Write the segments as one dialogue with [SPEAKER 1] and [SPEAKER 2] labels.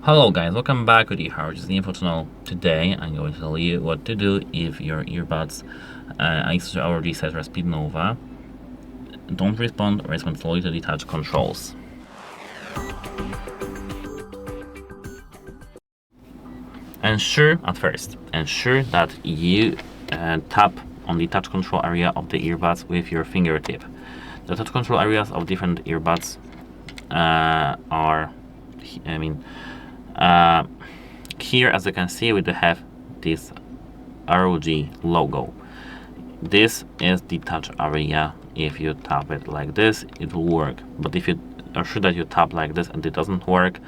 [SPEAKER 1] Hello guys, welcome back to the HardReset.Info channel. Today I'm going to tell you what to do if your earbuds ASUS ROG Cetra SpeedNova don't respond fully to the touch controls. Ensure that you tap on the touch control area of the earbuds with your fingertip. The touch control areas of different earbuds are, here, as you can see, we do have this ROG logo. This is the touch area. If you tap it like this, it will work. But if you are sure that you tap like this and it doesn't work,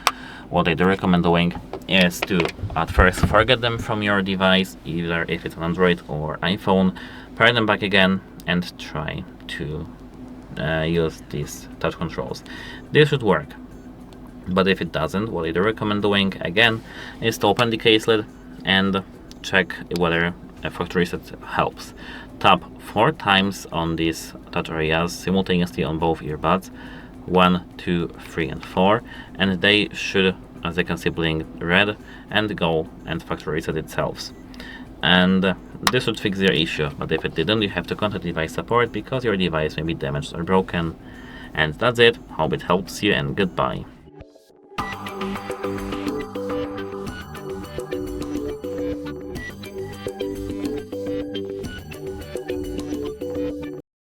[SPEAKER 1] what I do recommend doing is to at first forget them from your device, either if it's an Android or iPhone, pair them back again and try to use these touch controls. This should work. But if it doesn't, what I do recommend doing again is to open the case lid and check whether a factory reset helps. Tap 4 times on these touch areas simultaneously on both earbuds, 1, 2, 3 and 4, and they should, as you can see, blink red and go and factory reset itself. And this should fix your issue, but if it didn't, you have to contact device support because your device may be damaged or broken. And that's it. Hope it helps you, and goodbye.